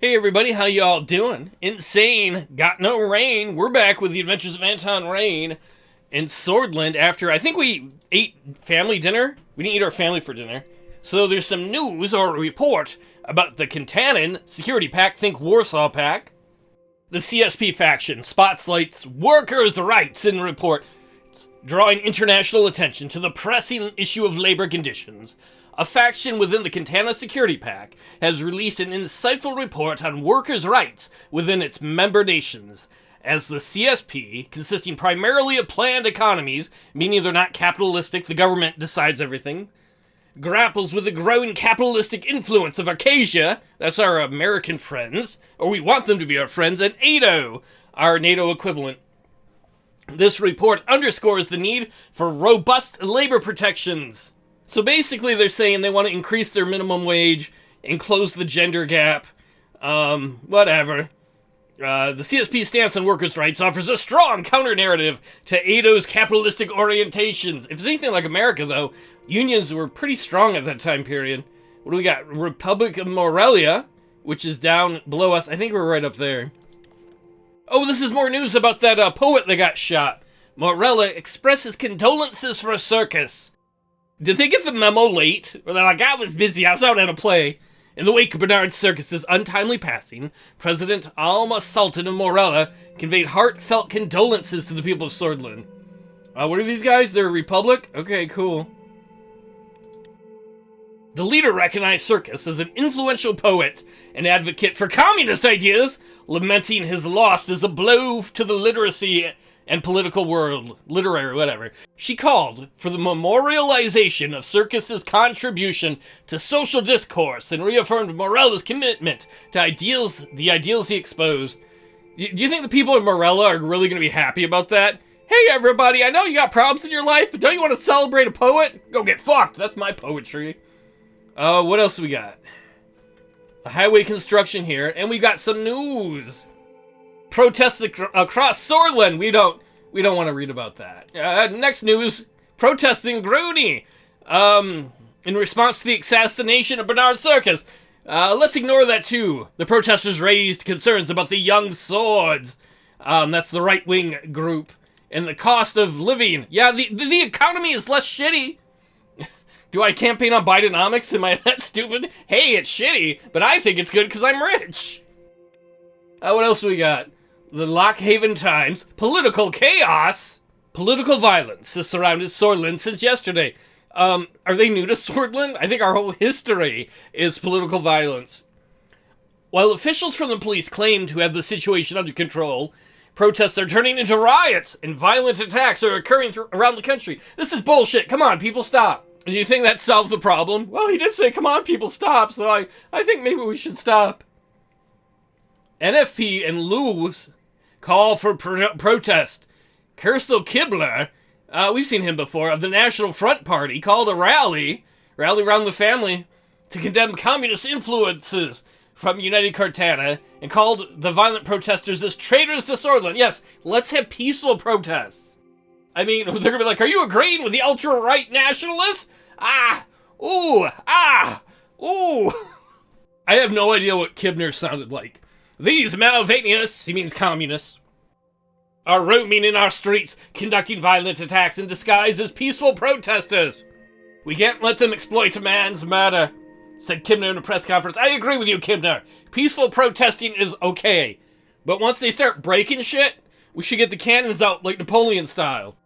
Hey everybody, how y'all doing? Insane, got no rain. We're back with the adventures of Anton Rayne in Sordland after I think we ate family dinner. We didn't eat our family for dinner. So there's some news or a report about the Contanin security pack, think Warsaw Pack. The CSP faction spotlights workers' rights in report, drawing international attention to the pressing issue of labor conditions. A faction within the Contanin Security Pack has released an insightful report on workers' rights within its member nations, as the CSP, consisting primarily of planned economies, meaning they're not capitalistic, the government decides everything, grapples with the growing capitalistic influence of Acacia, that's our American friends, or we want them to be our friends, and ATO, our NATO equivalent. This report underscores the need for robust labor protections. So basically they're saying they want to increase their minimum wage and close the gender gap. Whatever. The CSP stance on workers' rights offers a strong counter-narrative to ATO's capitalistic orientations. If it's anything like America, though, unions were pretty strong at that time period. What do we got? Republic of Morelia, which is down below us. I think we're right up there. Oh, this is more news about that poet that got shot. Morelia expresses condolences for a circus. Did they get the memo late? Or they're like, I was busy, I was out at a play. In the wake of Bernard Circus's untimely passing, President Alma Sultan of Morelia conveyed heartfelt condolences to the people of Sordland. What are these guys? They're a republic? Okay, cool. The leader recognized Circus as an influential poet and advocate for communist ideas, lamenting his loss as a blow to the literacy and political world, literary, whatever. She called for the memorialization of Circus's contribution to social discourse and reaffirmed Morelia's commitment to the ideals he exposed. Do you think the people of Morelia are really going to be happy about that? Hey everybody, I know you got problems in your life, but don't you want to celebrate a poet? Go get fucked, that's my poetry. What else we got? A highway construction here, and we got some news. Protests across Sordland. We don't want to read about that. Next news: protesting Grooney. In response to the assassination of Bernard Circus. Let's ignore that too. The protesters raised concerns about the Young Swords. That's the right-wing group, and the cost of living. Yeah, the economy is less shitty. Do I campaign on Bidenomics? Am I that stupid? Hey, it's shitty, but I think it's good because I'm rich. What else we got? The Lockhaven Times. Political chaos. Political violence has surrounded Sordland since yesterday. Are they new to Sordland? I think our whole history is political violence. While officials from the police claim to have the situation under control, protests are turning into riots and violent attacks are occurring around the country. This is bullshit. Come on, people, stop. Do you think that solved the problem? Well, he did say, come on, people, stop, so I think maybe we should stop. NFP and Lewis call for protest. Kirstel Kibler, we've seen him before, of the National Front Party, called a rally around the family, to condemn communist influences from United Cartana, and called the violent protesters as traitors to Sordland. Yes, let's have peaceful protests. I mean, they're gonna be like, are you agreeing with the ultra-right nationalists? Ooh. I have no idea what Kibner sounded like. These Malvanians, he means communists, are roaming in our streets, conducting violent attacks in disguise as peaceful protesters. We can't let them exploit a man's murder, said Kibner in a press conference. I agree with you, Kibner. Peaceful protesting is okay. But once they start breaking shit, we should get the cannons out like Napoleon style.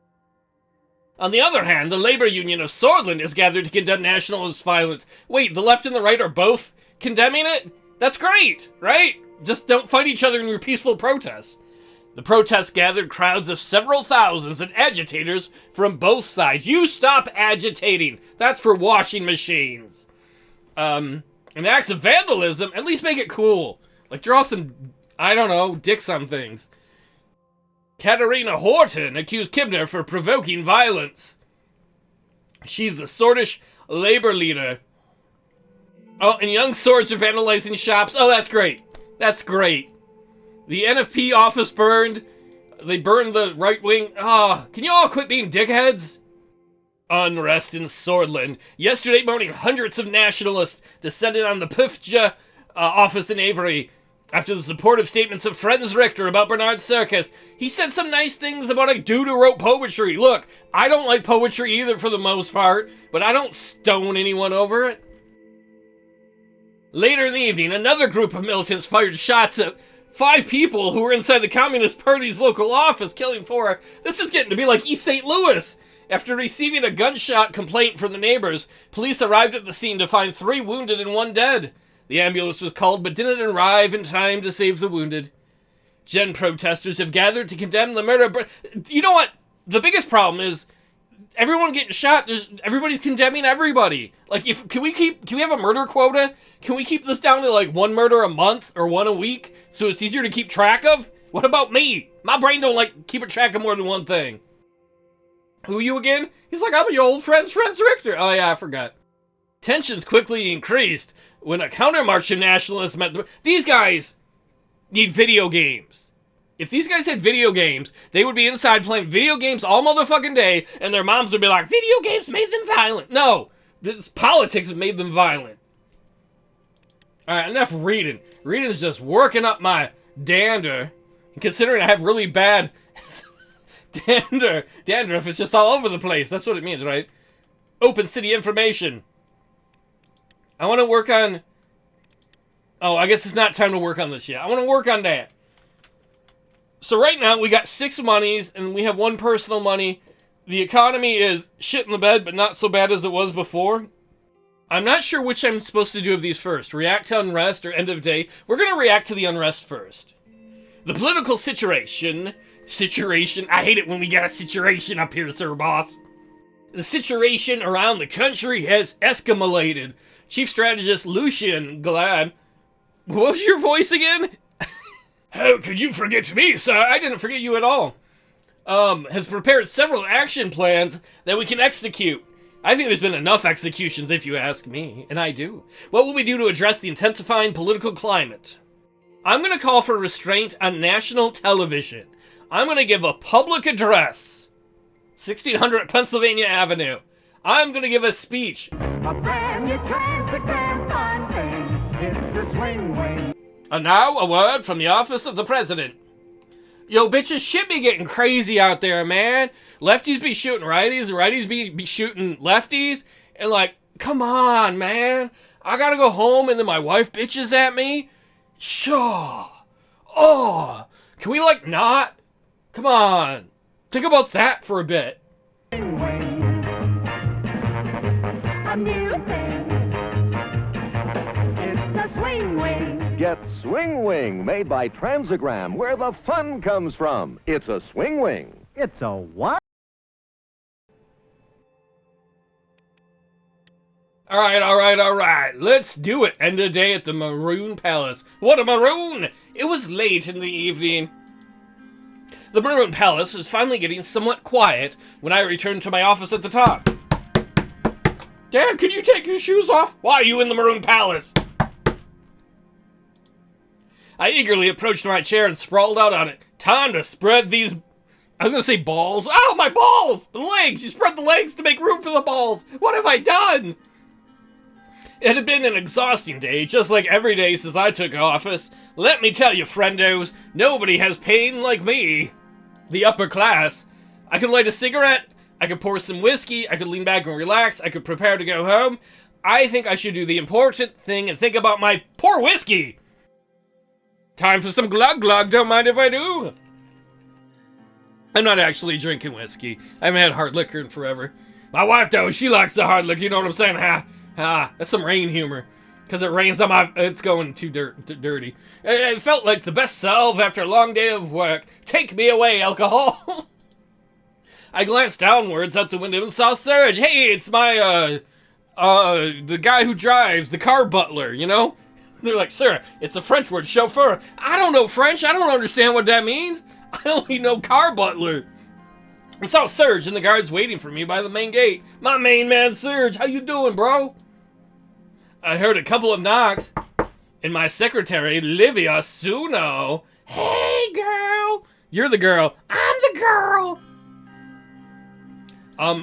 On the other hand, the labor union of Sordland is gathered to condemn nationalist violence. Wait, the left and the right are both condemning it? That's great, right? Just don't fight each other in your peaceful protests. The protests gathered crowds of several thousands and agitators from both sides. You stop agitating. That's for washing machines. And acts of vandalism, at least make it cool. Like draw some, I don't know, dicks on things. Katarina Horton accused Kibner for provoking violence. She's the Sordish labor leader. Oh, and young swords are vandalizing shops. Oh, that's great. That's great. The NFP office burned. They burned the right wing. Can you all quit being dickheads? Unrest in Sordland. Yesterday morning, hundreds of nationalists descended on the PFJ office in Avery. After the supportive statements of Friends Richter about Bernard Circus, he said some nice things about a dude who wrote poetry. Look, I don't like poetry either for the most part, but I don't stone anyone over it. Later in the evening, another group of militants fired shots at 5 people who were inside the Communist Party's local office, killing 4. This is getting to be like East St. Louis. After receiving a gunshot complaint from the neighbors, police arrived at the scene to find 3 wounded and 1 dead. The ambulance was called, but didn't arrive in time to save the wounded. Gen protesters have gathered to condemn the murder. You know what? The biggest problem is everyone getting shot. Everybody's condemning everybody. Like, can we have a murder quota? Can we keep this down to like 1 murder a month or 1 a week so it's easier to keep track of? What about me? My brain don't like keeping track of more than one thing. Who are you again? He's like, I'm your old friend, Friends Richter. Oh yeah, I forgot. Tensions quickly increased when a counter-marching nationalist met these guys need video games. If these guys had video games, they would be inside playing video games all motherfucking day, and their moms would be like, video games made them violent. No, this politics have made them violent. Alright, enough reading. Reading's just working up my dander. And considering I have really bad dandruff, it's just all over the place. That's what it means, right? Open city information. I want to work on... Oh, I guess it's not time to work on this yet. I want to work on that. So right now, we got 6 monies, and we have 1 personal money. The economy is shit in the bed, but not so bad as it was before. I'm not sure which I'm supposed to do of these first. React to unrest or end of day. We're going to react to the unrest first. The political situation. I hate it when we get a situation up here, sir boss. The situation around the country has escalated. Chief Strategist Lucian Glad. What was your voice again? How could you forget me, sir? I didn't forget you at all. Has prepared several action plans that we can execute. I think there's been enough executions, if you ask me, and I do. What will we do to address the intensifying political climate? I'm going to call for restraint on national television. I'm going to give a public address. 1600 Pennsylvania Avenue. I'm going to give a speech. A brand new transgram fun thing. It's a swing wing. And now, a word from the office of the president. Yo, bitches, shit be getting crazy out there, man. Lefties be shooting righties, righties be shooting lefties. And like, come on, man. I gotta go home and then my wife bitches at me? Sure. Oh, can we like not? Come on. Think about that for a bit. A new thing. It's a swing wing. Get Swing Wing, made by Transagram, where the fun comes from. It's a swing wing. It's a what? All right. Let's do it. End of day at the Maroon Palace. What a maroon! It was late in the evening. The Maroon Palace is finally getting somewhat quiet when I returned to my office at the top. Dad, can you take your shoes off? Why are you in the Maroon Palace? I eagerly approached my chair and sprawled out on it. Time to spread these... I was going to say balls. Oh, my balls! The legs! You spread the legs to make room for the balls! What have I done? It had been an exhausting day, just like every day since I took office. Let me tell you, friendos, nobody has pain like me. The upper class. I could light a cigarette, I could pour some whiskey, I could lean back and relax, I could prepare to go home. I think I should do the important thing and think about my poor whiskey. Time for some glug glug, don't mind if I do. I'm not actually drinking whiskey. I haven't had hard liquor in forever. My wife, though, she likes the hard liquor, you know what I'm saying? That's some Rain humor. Because it rains on my... It's going too dirty. It felt like the best salve after a long day of work. Take me away, alcohol! I glanced downwards out the window and saw Serge. Hey, it's my, the guy who drives, the car butler, you know? They're like, sir, it's a French word, chauffeur. I don't know French. I don't understand what that means. I only know car butler. I saw Serge and the guards waiting for me by the main gate. My main man, Serge. How you doing, bro? I heard a couple of knocks. And my secretary, Livia Suno. Hey, girl. You're the girl. I'm the girl.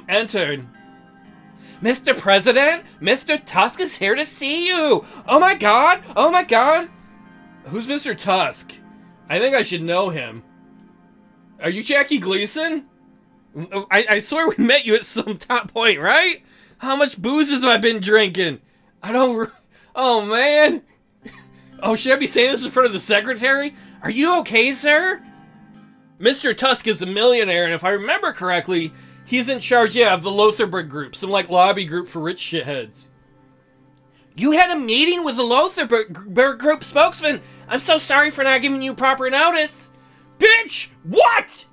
Entered. Mr. President, Mr. Tusk is here to see you. Oh my god. Who's Mr. Tusk? I think I should know him. Are you Jackie Gleason? I swear we met you at some top point, right? How much booze have I been drinking? I don't... Oh, man. Oh, should I be saying this in front of the secretary? Are you okay, sir? Mr. Tusk is a millionaire, and if I remember correctly, he's in charge, of the Lotharbert group, some, lobby group for rich shitheads. You had a meeting with the Lotharbert group spokesman. I'm so sorry for not giving you proper notice. Bitch! What?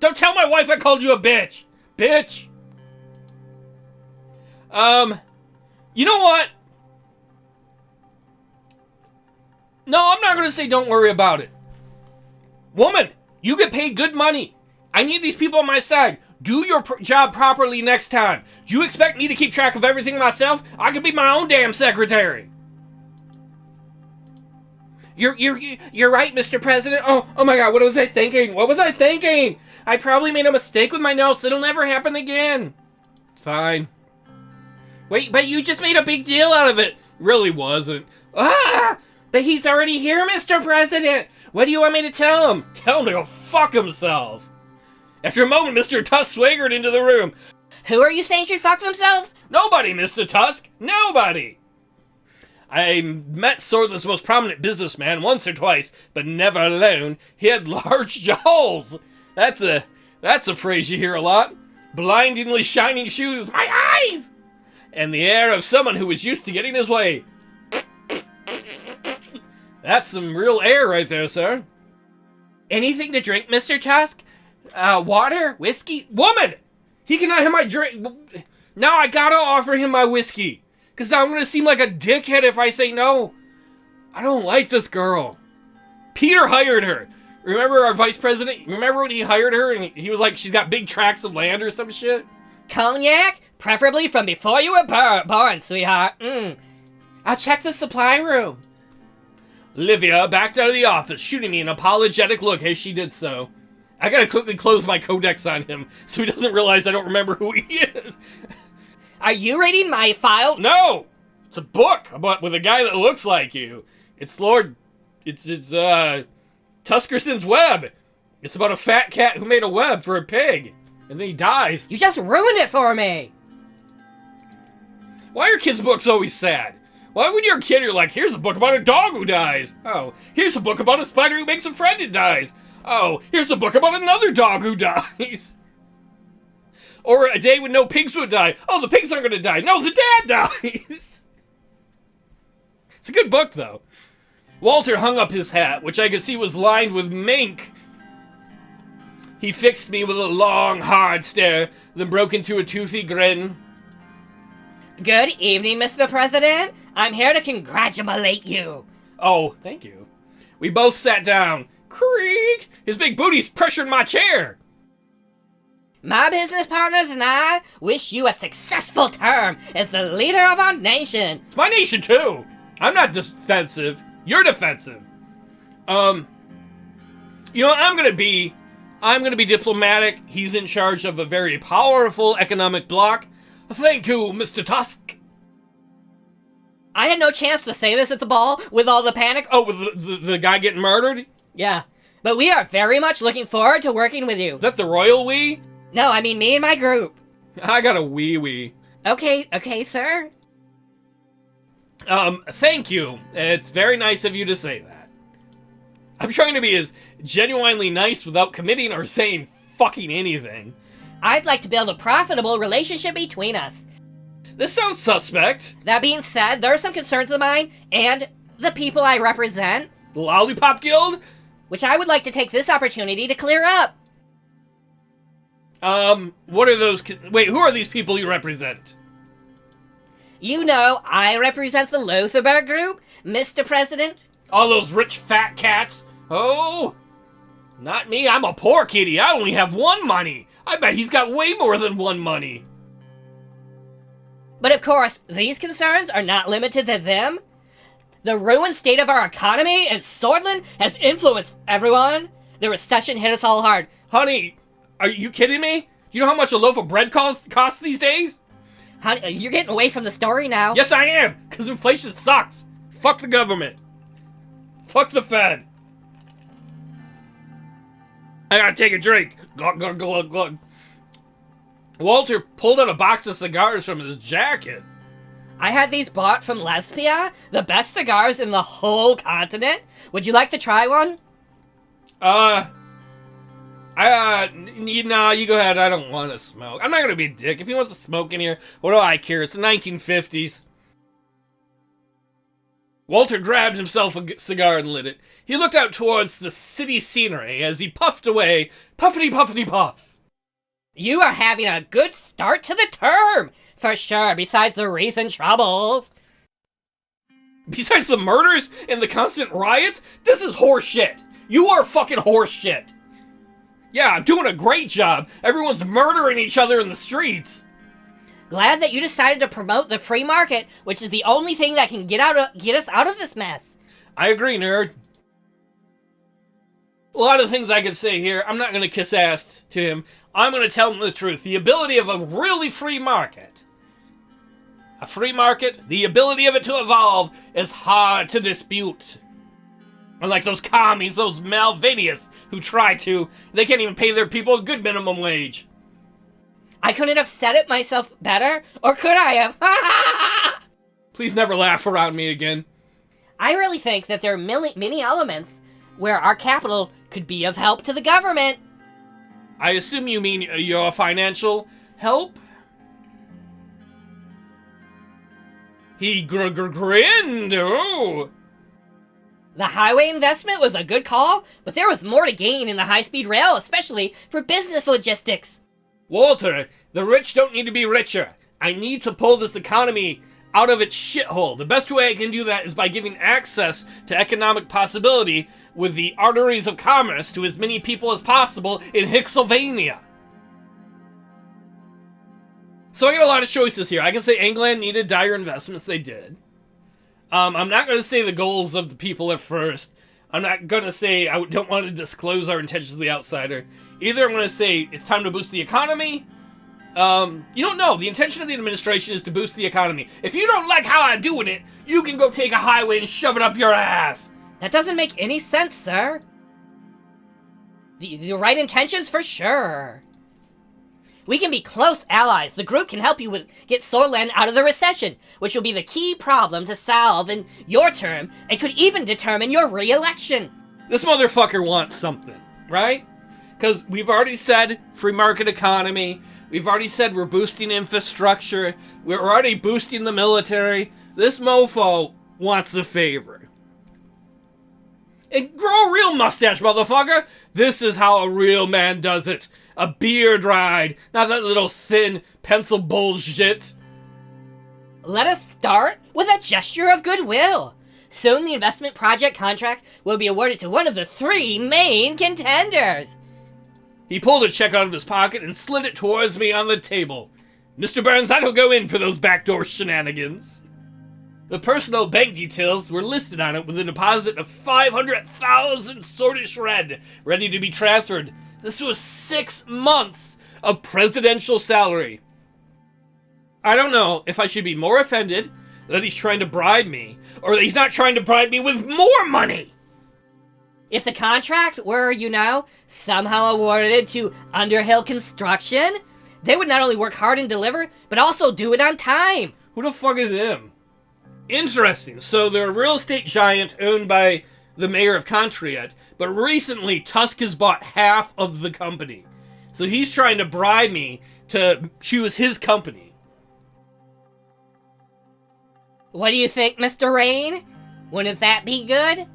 Don't tell my wife I called you a bitch. Bitch. You know what? No, I'm not going to say don't worry about it. Woman, you get paid good money. I need these people on my side. Do your job properly next time. Do you expect me to keep track of everything myself? I could be my own damn secretary. You're right, Mr. President. Oh my God, what was I thinking? What was I thinking? I probably made a mistake with my notes. It'll never happen again. Fine. Wait, but you just made a big deal out of it. Really wasn't. Ah! But he's already here, Mr. President. What do you want me to tell him? Tell him to go fuck himself. After a moment, Mr. Tusk swaggered into the room. Who are you saying should fuck themselves? Nobody, Mr. Tusk. Nobody. I met Sordland's most prominent businessman once or twice, but never alone. He had large jaws. That's a phrase you hear a lot. Blindingly shining shoes, my eyes! And the air of someone who was used to getting his way. That's some real air right there, sir. Anything to drink, Mr. Tusk? Water? Whiskey? Woman! He cannot have my drink. Now I gotta offer him my whiskey. Because I'm going to seem like a dickhead if I say no. I don't like this girl. Peter hired her. Remember our vice president? Remember when he hired her and he was like, she's got big tracts of land or some shit? Cognac? Preferably from before you were born, sweetheart. I'll check the supply room. Livia backed out of the office, shooting me an apologetic look as she did so. I gotta quickly close my codex on him so he doesn't realize I don't remember who he is. Are you reading my file? No! It's a book about with a guy that looks like you. It's Tuskerson's Web. It's about a fat cat who made a web for a pig. And then he dies. You just ruined it for me! Why are kids' books always sad? Why when you're a kid you're like, here's a book about a dog who dies. Oh, here's a book about a spider who makes a friend and dies. Oh, here's a book about another dog who dies. Or a day when no pigs would die. Oh, the pigs aren't going to die. No, the dad dies. It's a good book, though. Walter hung up his hat, which I could see was lined with mink. He fixed me with a long, hard stare, then broke into a toothy grin. Good evening, Mr. President. I'm here to congratulate you. Oh, thank you. We both sat down. Creak! His big booty's pressuring my chair. My business partners and I wish you a successful term as the leader of our nation. It's my nation, too. I'm not defensive. You're defensive. You know what I'm gonna be diplomatic. He's in charge of a very powerful economic bloc. Thank you, Mr. Tusk. I had no chance to say this at the ball with all the panic. Oh, with the guy getting murdered? Yeah. But we are very much looking forward to working with you. Is that the royal we? No, I mean me and my group. I got a wee. Okay, sir. Thank you. It's very nice of you to say that. I'm trying to be as genuinely nice without committing or saying fucking anything. I'd like to build a profitable relationship between us. This sounds suspect. That being said, there are some concerns of mine and the people I represent. The Lollipop Guild? Which I would like to take this opportunity to clear up. What are those... Wait, who are these people you represent? You know, I represent the Lotharbert group, Mr. President. All those rich fat cats? Oh, not me. I'm a poor kitty. I only have one money. I bet he's got way more than one money. But of course, these concerns are not limited to them. The ruined state of our economy and Sordland has influenced everyone. The recession hit us all hard. Honey, are you kidding me? You know how much a loaf of bread costs these days? Honey, you're getting away from the story now. Yes, I am, because inflation sucks. Fuck the government. Fuck the Fed. I gotta take a drink. Glug, glug, glug, glug. Walter pulled out a box of cigars from his jacket. I had these bought from Lesbia, the best cigars in the whole continent. Would you like to try one? Nah, you go ahead. I don't want to smoke. I'm not gonna be a dick. If he wants to smoke in here, what do I care? It's the 1950s. Walter grabbed himself a cigar and lit it. He looked out towards the city scenery as he puffed away, puffity puffity puff. You are having a good start to the term, for sure, besides the recent troubles. Besides the murders and the constant riots, this is horse shit. You are fucking horse shit. Yeah, I'm doing a great job. Everyone's murdering each other in the streets. Glad that you decided to promote the free market, which is the only thing that can get us out of this mess. I agree, nerd. A lot of things I could say here. I'm not going to kiss ass to him. I'm going to tell him the truth. The ability of a really free market. A free market, the ability of it to evolve is hard to dispute. Unlike those commies, those Malvanius who try to, they can't even pay their people a good minimum wage. I couldn't have said it myself better, or could I have? Please never laugh around me again. I really think that there are many elements where our capital could be of help to the government. I assume you mean your financial help? He grinned. Oh. The highway investment was a good call, but there was more to gain in the high-speed rail, especially for business logistics. Walter, the rich don't need to be richer. I need to pull this economy out of its shithole. The best way I can do that is by giving access to economic possibility with the arteries of commerce to as many people as possible in Hicksylvania. So I got a lot of choices here. I can say England needed dire investments. They did. I'm not going to say the goals of the people at first. I'm not going to say I don't want to disclose our intentions to the outsider. Either I'm going to say it's time to boost the economy. You don't know. The intention of the administration is to boost the economy. If you don't like how I'm doing it, you can go take a highway and shove it up your ass. That doesn't make any sense, sir. The right intentions for sure. We can be close allies. The group can help you get Sordland out of the recession, which will be the key problem to solve in your term and could even determine your re-election. This motherfucker wants something, right? Because we've already said free market economy. We've already said we're boosting infrastructure. We're already boosting the military. This mofo wants a favor. And grow a real mustache, motherfucker. This is how a real man does it. A beard ride, not that little thin pencil bullshit. Let us start with a gesture of goodwill. Soon the investment project contract will be awarded to one of the 3 main contenders. He pulled a check out of his pocket and slid it towards me on the table. Mr. Burns, I don't go in for those backdoor shenanigans. The personal bank details were listed on it with a deposit of 500,000 Sordish red, ready to be transferred. This was 6 months of presidential salary. I don't know if I should be more offended that he's trying to bribe me, or that he's not trying to bribe me with more money. If the contract were, somehow awarded to Underhill Construction, they would not only work hard and deliver, but also do it on time. Who the fuck is him? Interesting. So they're a real estate giant owned by the mayor of Confront, but recently Tusk has bought half of the company. So he's trying to bribe me to choose his company. What do you think, Mr. Rayne? Wouldn't that be good?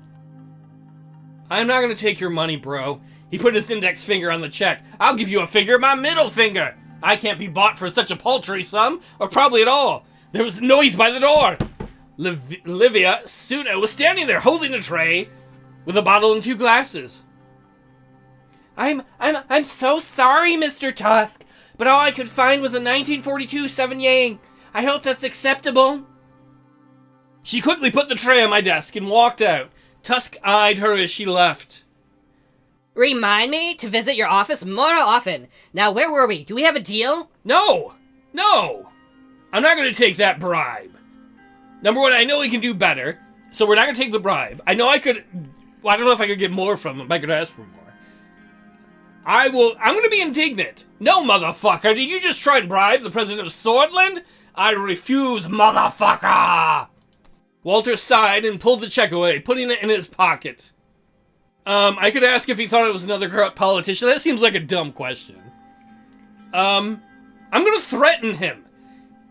I'm not going to take your money, bro. He put his index finger on the check. I'll give you a finger, my middle finger. I can't be bought for such a paltry sum, or probably at all. There was noise by the door. Livia Suna was standing there holding a tray with a bottle and 2 glasses. I'm so sorry, Mr. Tusk, but all I could find was a 1942 Seven Yang. I hope that's acceptable. She quickly put the tray on my desk and walked out. Tusk eyed her as she left. Remind me to visit your office more often. Now, where were we? Do we have a deal? No! I'm not going to take that bribe. Number 1, I know he can do better. So we're not going to take the bribe. I know I could... Well, I don't know if I could get more from him. I could ask for more. I'm going to be indignant. No, motherfucker. Did you just try and bribe the president of Sordland? I refuse, motherfucker! Walter sighed and pulled the check away, putting it in his pocket. I could ask if he thought it was another corrupt politician. That seems like a dumb question. I'm going to threaten him.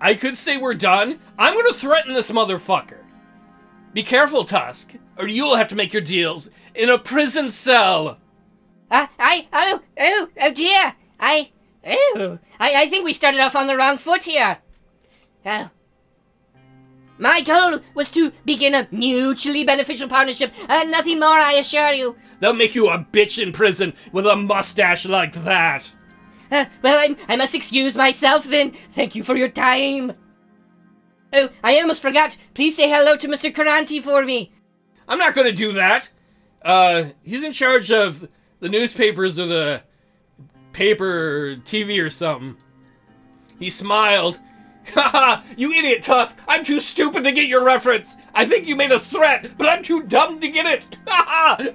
I could say we're done. I'm going to threaten this motherfucker. Be careful, Tusk, or you'll have to make your deals in a prison cell. Oh dear. I think we started off on the wrong foot here. Oh. My goal was to begin a mutually beneficial partnership, nothing more, I assure you. They'll make you a bitch in prison with a mustache like that. Well, I must excuse myself then. Thank you for your time. Oh, I almost forgot. Please say hello to Mr. Karanti for me. I'm not going to do that. He's in charge of the newspapers or the paper, TV or something. He smiled. Haha, you idiot, Tusk! I'm too stupid to get your reference! I think you made a threat, but I'm too dumb to get it! Haha!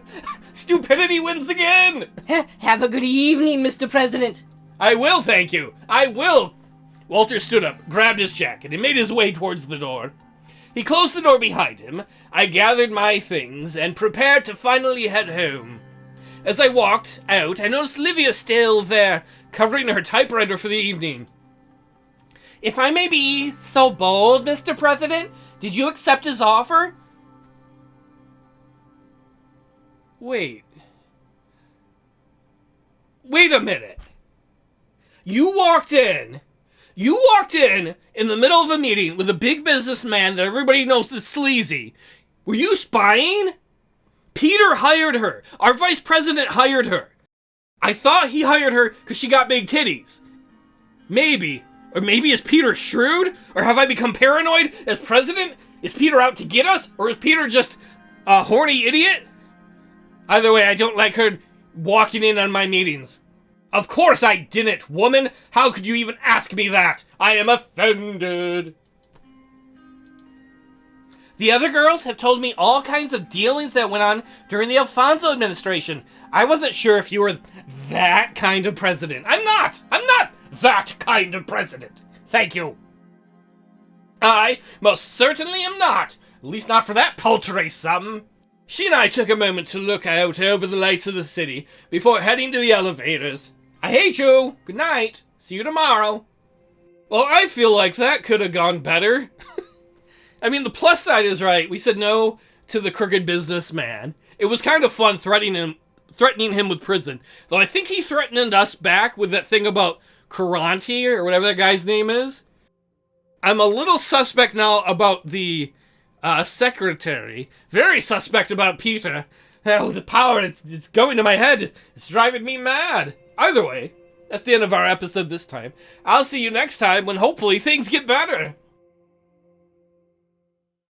Stupidity wins again! Have a good evening, Mr. President. I will, thank you! I will! Walter stood up, grabbed his jacket, and made his way towards the door. He closed the door behind him. I gathered my things and prepared to finally head home. As I walked out, I noticed Livia still there, covering her typewriter for the evening. If I may be so bold, Mr. President, did you accept his offer? Wait a minute. You walked in the middle of a meeting with a big businessman that everybody knows is sleazy. Were you spying? Peter hired her. Our vice president hired her. I thought he hired her because she got big titties. Maybe. Or maybe is Peter shrewd? Or have I become paranoid as president? Is Peter out to get us? Or is Peter just a horny idiot? Either way, I don't like her walking in on my meetings. Of course I didn't, woman! How could you even ask me that? I am offended. The other girls have told me all kinds of dealings that went on during the Alfonso administration. I wasn't sure if you were that kind of president. I'm not that kind of president. Thank you. I most certainly am not. At least not for that paltry sum. She and I took a moment to look out over the lights of the city before heading to the elevators. I hate you. Good night. See you tomorrow. Well, I feel like that could have gone better. I mean, the plus side is right. We said no to the crooked businessman. It was kind of fun threatening him with prison. Though I think he threatened us back with that thing about Karanti or whatever that guy's name is. I'm a little suspect now about the secretary. Very suspect about Peter. Oh, the power, it's going to my head. It's driving me mad. Either way, that's the end of our episode this time. I'll see you next time when hopefully things get better.